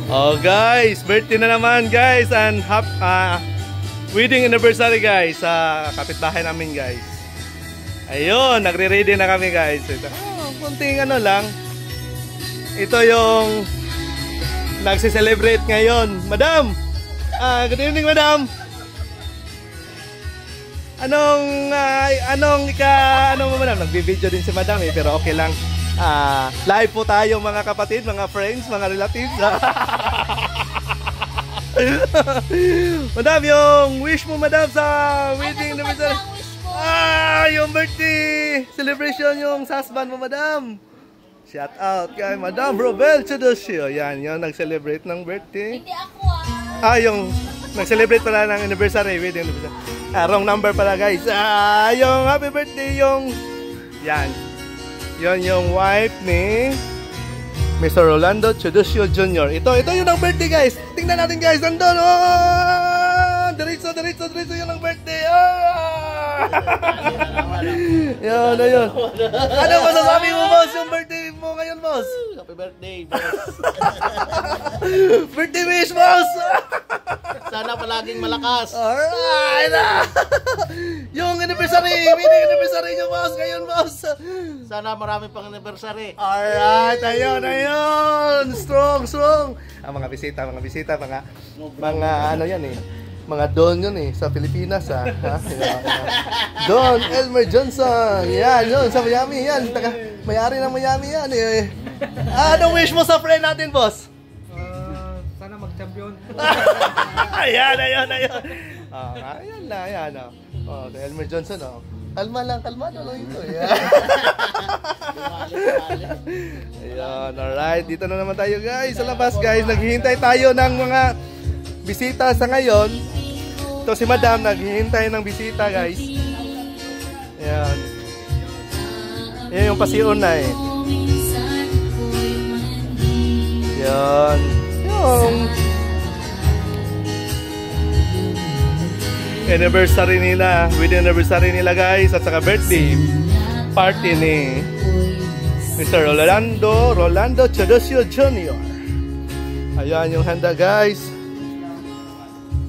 Oh guys, birthday na naman guys and wedding anniversary guys sa kapitbahay namin guys. Ayun, nagre-ready na kami guys. Ito, kunting ano lang. Ito yung nagsi-celebrate ngayon. Madam! Good evening madam! Anong madam? Nagbi-video din si madam eh, pero okay lang. Live po tayo mga kapatid, mga friends, mga relatives. Madam, yung wish mo madam sa wedding anniversary. Yung birthday celebration yung sa husband mo madam. Shout out kay Madam Robel Chodosio. Yan, yung nag-celebrate ng birthday. Hindi ako yung nag-celebrate pala ng anniversary, wedding anniversary. Wrong number pala guys. Yung happy birthday yung yan. Yon yung wife ni Mr. Rolando Chodosio Jr. Ito yung ang birthday guys. Tingnan natin guys. Andun. Diretso yun ang birthday. Ayun. Ano masasabi mo boss yung birthday mo ngayon boss? Happy birthday boss. Birthday wish boss. Sana palaging malakas. Alright. Yung anniversary, wedding anniversary nyo boss ngayon boss. Sana marami pang anniversary. Alright, ayun. Strong. Mga bisita, mga ano yan eh. Mga Don yun eh, sa Pilipinas ha. Don Elmer Johnson. Yan, yun, sa Miami yan. May-ari ng Miami yan eh. Anong wish mo sa friend natin boss? Sana mag-champion. Ayan. Ayan na. Si Elmer Johnson Kalma lang ito. Ayan, alright. Dito na naman tayo guys sa labas guys. Naghihintay tayo ng mga bisita sa ngayon. Ito si Madam naghihintay ng bisita guys. Ayan. Ayan yung pasiun na eh. Ayan. Yung anniversary nila, wedding anniversary nila guys, at saka birthday party ni Mr. Rolando Chodosio Jr. Ayan yung handa guys.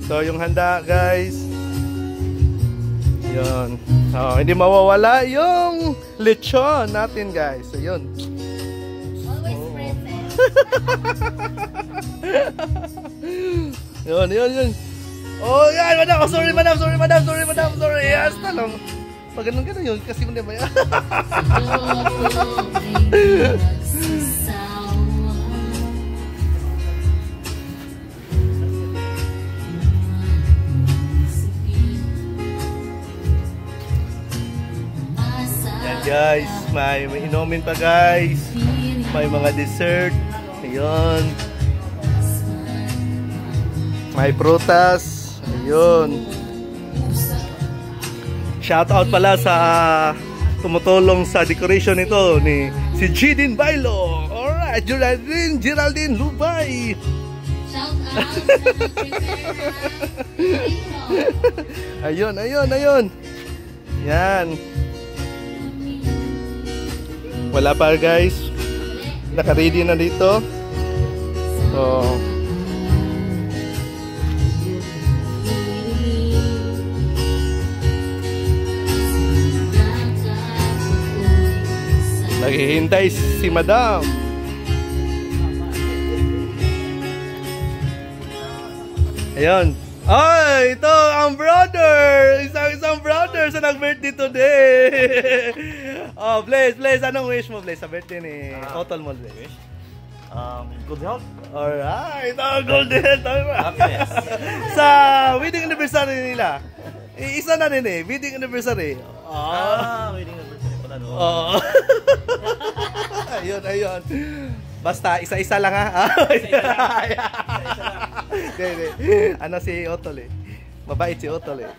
So yung handa guys. Ayan. Hindi mawawala yung lechon natin guys. Ayun. always present. Yun. Oh, yan, madam. Sorry. Yes, talong. Pag ganun yun, kasi mo na ba yan? Yan guys, may inumin pa guys. May mga dessert. Ayun. May prutas. Ayun. Shout out pala sa tumutulong sa decoration nito ni si Jidin Bailo. Alright, Geraldine Lubay. Shout out. Ayun. Yan. Wala pa guys. Naka-ready na dito. So, naghihintay si Madam. Ayun. Ay, ito ang brother. Isang brother sa nag-birthday today. Blaze, anong wish mo, Blaze, sa birthday ni Otol mo, Blaze? Good health. Alright, good health. Happiness. Sa wedding anniversary nila. Isa na rin eh, wedding anniversary. Wedding anniversary pala doon. Ayun. Basta isa-isa lang ha. Hindi. Ano si Otol eh. Mabait si Otol eh.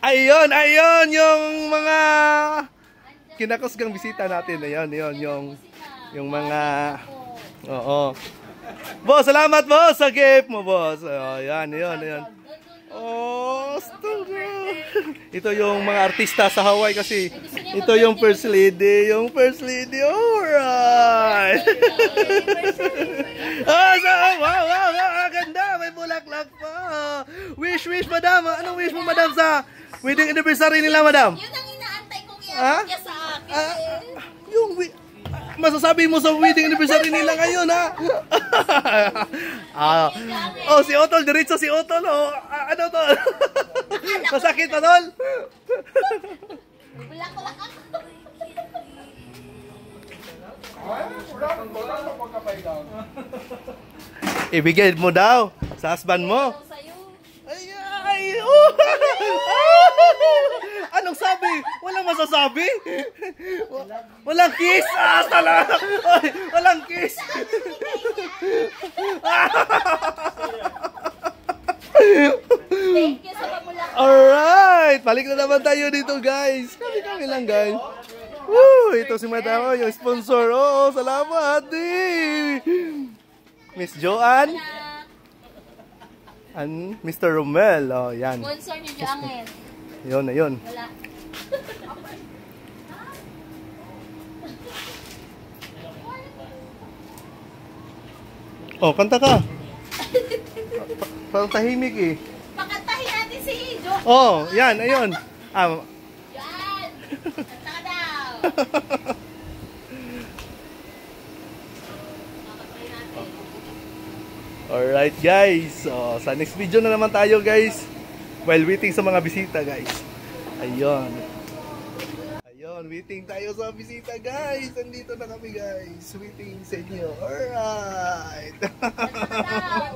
Ayun yung mga kinakusgang bisita natin. Ayun yung mga Boss, salamat boss sa gift mo boss. Ayun. Ito yung mga artista sa Hawaii kasi ito yung first lady. Alright. Alright. Oh, so, wow, wow, wow, ang ganda. May bulaklak pa. Wish, madam. Anong wish mo, madam, sa wedding anniversary nila, madam? Yun ang inaantay kong Ah? iabot niya sa akin. Yung masasabi mo sa wedding anniversary nila ngayon, ha? Oh, si Otol, diretso si Otol, oh. Ano to? Masakit pa, Tol? Bulak-bulak ako. Ibigay mo daw sa husband mo. Ang sayo. Ay. Anong sabi? Walang masasabi? Walang kiss? Talaga. Ay, walang kiss. Thank you sa pamulak. Alright, balik na naman tayo dito, guys. Kami lang, guys. Woo, ito si Madam, yung sponsor. Oo, salamat. Miss Joanne and Mr. Romel. Oh, yan. Sponsor niyo Jangel. Yun na yun. Wala. Oh, kanta ka. Parang tahimik eh. Pakantahin natin si Jo. Oh, yan, ayun. Yan. Kanta ka daw. Pakantahin natin. Alright, guys. So, sa next video na naman tayo, guys. While waiting sa mga bisita, guys. Ayun. Ayun, waiting tayo sa bisita, guys. Andito na kami, guys. Waiting sa inyo. Alright. Kanta ka daw.